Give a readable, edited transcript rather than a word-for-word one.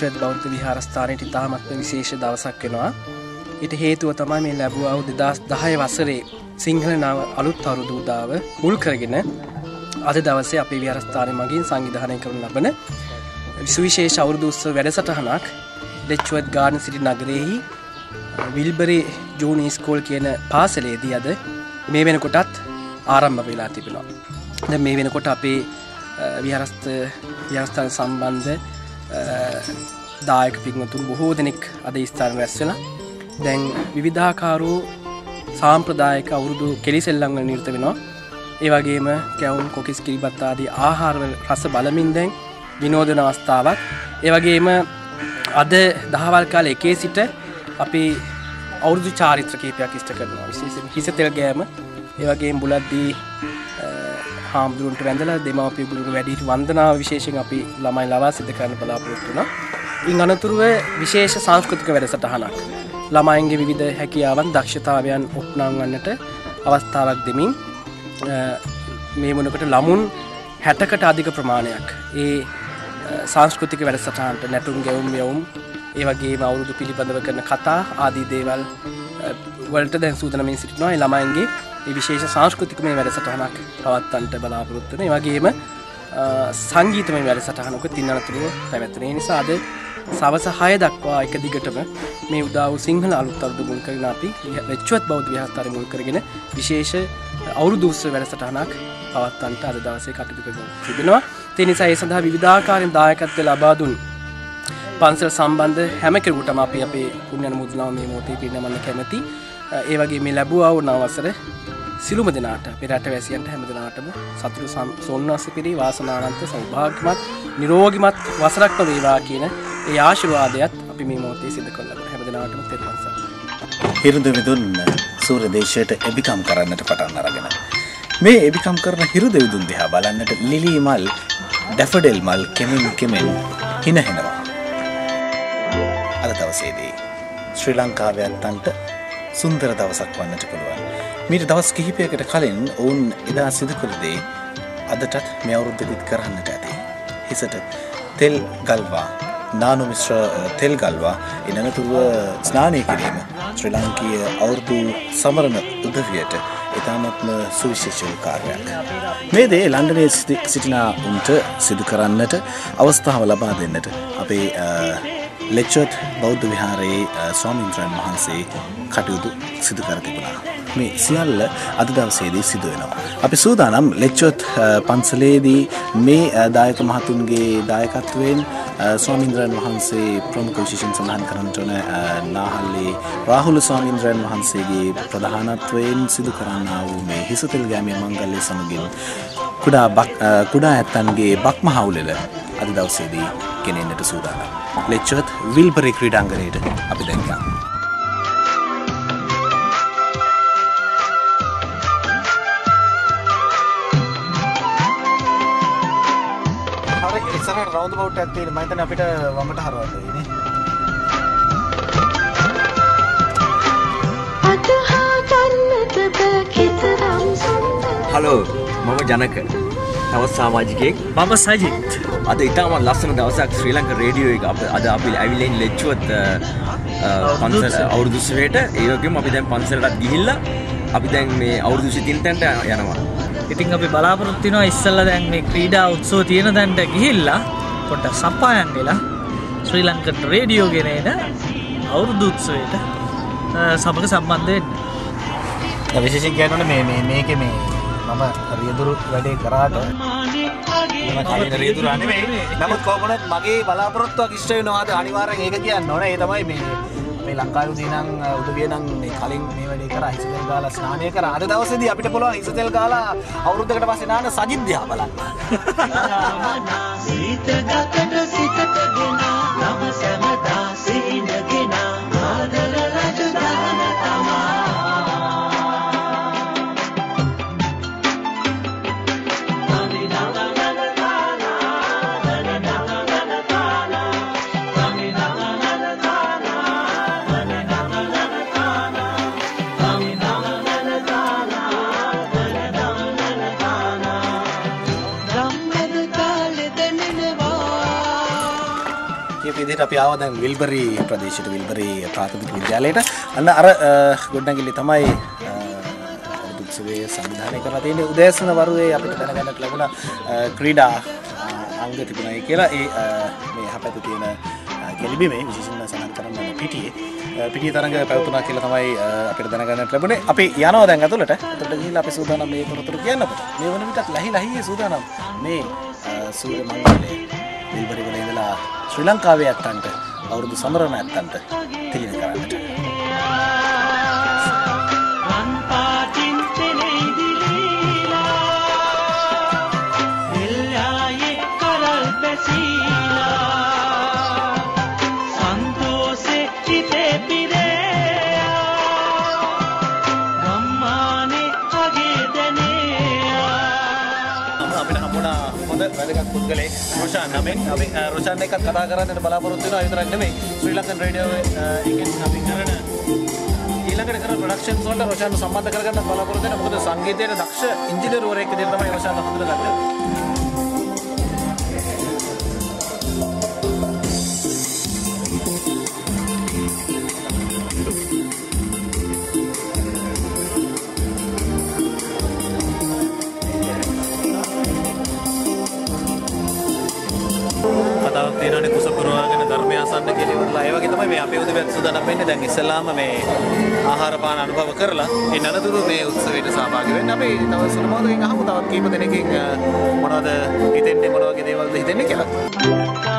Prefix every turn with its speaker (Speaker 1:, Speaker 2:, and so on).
Speaker 1: ලෙච්චුවත් බෞද්ධ විහාරස්ථානයේ ඉතාමත්ම විශේෂ දවසක් වෙනවා. ඊට හේතුව තමයි මේ ලැබුවා වූ 2010 වසරේ සිංහල නව අලුත් අවුරුදු උදාව මුල් කරගෙන අද දවසේ අපේ විහාරස්ථානයේ මගින් සංවිධානය කරනු ලබන විශේෂ අවුරුදු උත්සව වැඩසටහනක් ලෙච්චුවත් ගාර්ඩන් සිටි නගරයේහි විල්බරි ජූනි ස්කෝල් කියන පාසලේදී අද මේ වෙනකොටත් ආරම්භ වෙලා තිබෙනවා. දැන් මේ වෙනකොට අපේ විහාරස්ථාන සම්බන්ධ දායක පින්වතුන් බොහෝ දෙනෙක් අද ස්ථාන රැස් වෙලා දැන් විවිධාකාර වූ සාම්ප්‍රදායික අවුරුදු කෙලිසෙල්ලම් වල නිරත වෙනවා. ඒ වගේම කැවුම් කොකිස් කිරිබත් ආදී ආහාර රස බලමින් දැන් විනෝදන අවස්ථාවක්. ඒ වගේම අද දහවල් කාලේ එකේ සිට අපි අවුරුදු චාරිත්‍ර කීපයක් ඉෂ්ට කරනවා. විශේෂයෙන් හිස තෙල් ගෑම, ඒ වගේම බුලද්දී හාමුදුරුවන්ට වැඳලා දෙමාපිය ගුරු වැඩිහිටි වන්දනාව විශේෂයෙන් අපි ළමයි ලවා සිදු කරන්න බලාපොරොත්තු වෙනවා. ඉන් අනතුරුව විශේෂ සංස්කෘතික වැඩසටහනක් ළමයින්ගේ විවිධ හැකියාවන් දක්ෂතාවයන් ඔප්නවන්නට අවස්ථාවක් දෙමින් මේ වුණකට ළමුන් 60කට අධික ප්‍රමාණයක් ඒ සංස්කෘතික වැඩසටහනට නැටුම් ගැයුම් යවුම් ඒ වගේම අවුරුදු පිළිබඳව කරන කතා ආදී දේවල් වලට දැන් සූදානම්ින් සිටිනවා. ඒ ළමයින්ගේ මේ විශේෂ සංස්කෘතිකමය වැඩසටහනක් පවත්වන්නට බලාපොරොත්තු වෙනවා. ඒ වගේම සංගීතමය වැඩසටහනක තින්නතුරුව පැවැත්වෙන නිසා අද සවස් 6 දක්වා එක දිගටම මේ උදා වූ සිංහල අලුත් අවුරුදු මුල් කරගෙන අපි ලෙච්චුවත් බෞද්ධ විහාරස්ථානයේ මුල් කරගෙන විශේෂ අවුරුදු උත්සව වැඩසටහනක් පවත්වන්නට අද දවසේ කටයුතු කරනවා තිබෙනවා. ඒ නිසා ඒ සඳහා විවිධාකාරයෙන් දායකත්ව ලබා දුන් පන්සල් සම්බන්ධ හැම කෙනෙකුටම අපි අපේ පුණ්‍ය අනුමෝදනාව මේ මොහොතේ පිරිනමන්න කැමැති. ඒ වගේ මේ ලැබුවා වූ නව වසර සිළුම දෙනාට අපේ රටවැසියන්ට හැම දෙනාටම සතුටු සොන්වස් පිරි වාසනාවන්ත සෞභාග්‍යමත් නිරෝගිමත් වසරක්ම වේවා කියන ඒ ආශිර්වාදයත් අපි මේ මොහොතේ සිදු කරලා හැම දෙනාටම තෙරුවන් සරණයි.
Speaker 2: හිරුදු විදුන් සූර්ය දේශයට එබිකම් කරන්නට පටන් අරගෙන මේ එබිකම් කරන හිරුදු විදුන් දිහා බලන්නට ලිලි මල් ඩැෆඩෙල් මල් කෙමෙන් හිනහෙනවා. අද දවසේදී ශ්‍රී ලංකාවේ අත්තන්ට සුන්දර දවසක් වන්නට පුළුවන්. මීට දවස් කිහිපයකට කලින් ඔවුන් එදා සිදු කළ දේ අදටත් මේ අවුරුද්දෙදිත් කරන්නට ඇති. හිසට තෙල් ගල්වා නානු මිශ්‍ර තෙල් ගල්වා ඉනතුරුව ස්නානය කිරීම ශ්‍රී ලාංකීය අවුරුදු සමරන උදවියට ඉතාමත්ම සුවිශේෂ කාර්යයක්. මේ දේ ලන්ඩනයේ සිටින උන්ට සිදු කරන්නට අවස්ථාව ලබා දෙන්නට අපේ ලෙච්චුවත් බෞද්ධ විහාරයේ ස්වාමීන් වහන්සේ කටයුතු සිදු කර තිබුණා. මේ සියල්ල අද දවසේදී සිදු වෙනවා. අපි සූදානම් ලෙච්චුවත් පන්සලේදී මේ දායක මහතුන්ගේ දායකත්වයෙන් ස්වාමීන් වහන්සේ ප්‍රමුඛ විශේෂයෙන් සඳහන් කරන්නට ඕන නාහල්ලේ රාහුල ස්වාමීන් වහන්සේගේ ප්‍රධානත්වයෙන් සිදු කරන්නා වූ මේ හිසතෙල් ගෑමේ මංගල්‍ය සමගින් කුඩා ඇත්තන්ගේ බක්මහවුලෙල අද දවසේදී ගෙනෙන්නට සූදානම්. ලෙච්චුවත් විල්බරි ක්‍රීඩාංගණයට අපි දැන් යමු.
Speaker 3: හරි ඉස්සරහට රවුන්ඩ් බවුට් එකක් තියෙන මම හිතන්නේ අපිට වමට හරවන්න වෙන්නේ.
Speaker 4: හලෝ මම ජනක තවත් සමාජිකයෙක් මම සජිත්. අද ඉතාමත් ලස්සන දවසක් ශ්‍රී ලංකා රේඩියෝ එක අද අපි ඇවිල්ලා ඉන්නේ ලෙච්චුවත් පන්සල අවුරුදු උත්සවයට. ඒ වගේම අපි දැන් පන්සලටත් ගිහිල්ලා අපි දැන් මේ අවුරුදු 23 තැනට යනවා.
Speaker 5: ඉතින් අපි බලාපොරොත්තු වෙනවා ඉස්සෙල්ලා දැන් මේ ක්‍රීඩා උත්සව තියෙන තැනට ගිහිල්ලා පොඩ්ඩක් සප්පායන් වෙලා ශ්‍රී ලංකා රේඩියෝ ගෙනේන අවුරුදු උත්සවයට සමග සම්බන්ධ වෙන්න.
Speaker 3: විශේෂයෙන් කියනවනේ මේකේ මම රියදුරු වැඩේ කරාට රියදුරු නෙමෙයි. නමුත් කොහොමද මගේ බලාපොරොත්තුවක් ඉෂ්ට වෙනවාද අනිවාර්යෙන් ඒක කියන්න ඕනේ. ඒ තමයි මේ ලංකාවේ උදේ නම් උදවිය නම් මේ කලින් මේ වැඩේ කරා හිසතෙල් ගාලා ස්නානය කරා. අද දවසේදී අපිට පුළුවන් හිසතෙල් ගාලා අවුරුද්දකට පස්සේ නාන සජිත් දිහා බලන්න. කියපු විදිහට අපි ආවා දැන් විල්බරි ප්‍රදේශයට විල්බරි ප්‍රාථමික විද්‍යාලයට. අන්න අර ගොඩනැගිලි තමයි උත්සවයේ සංවිධානය කරලා තියෙන්නේ. උදෑසන වරුවේ අපිට දැනගන්නට ලැබුණා ක්‍රීඩා අංග තිබුණායි කියලා. ඒ මේ යහපැත්තේ තියෙන කෙලිබිමේ විශේෂයෙන්ම සඳහන් කරන්න පිටිය තරඟ පැවතුණා කියලා තමයි අපිට දැනගන්නට ලැබුණේ. අපි යනවා දැන් ඇතුළට. ඇතුළට ගිහිල්ලා අපි සූදානම් මේ තොරතුරු කියන්න අපිට. මේ වන විටත් ලහි සූදානම් මේ සූර්ය මංගලයේ විල්බරි වල ඉඳලා ශ්‍රී ලංකාවේ ඇත්තන්ට අවුරුදු සමරන ඇත්තන්ට තිලින කරන්නට. වැදගත් පුද්ගලයෙක් රොෂාන් නමෙන් අපි රොෂාන් එක්ක කතා කරන්නට බලාපොරොත්තු වෙනවා. ඒ විතරක් නෙමෙයි ශ්‍රී ලංකන් රේඩියෝ එකෙන් අපි කරන ඊළඟට කරන ප්‍රොඩක්ෂන්ස් වලට රොෂාන් සම්බන්ධ කරගන්න බලාපොරොත්තු වෙනවා. මොකද සංගීතයේ දක්ෂ ඉංජිනේරුවරයෙක් විදිහට තමයි රොෂාන් හඳුනගන්නේ. කතාවක් තියෙනවානේ කුස පුරවාගෙන ධර්මය අසන්න කියලා ඉවරලා ඒ වගේ තමයි මේ අපේ උදවියත් සූදානම් වෙන්නේ. දැන් ඉස්සෙල්ලාම මේ ආහාර පාන අනුභව කරලා ඒ අනතුරු මේ උත්සවයට සහභාගී වෙන්න අපි තව සුළුමෝදකින් අහමු. තවත් කීප දෙනෙක්ගෙන් මොනවද හිතෙන්නේ මොන වගේ දේවල්ද හිතෙන්නේ කියලා.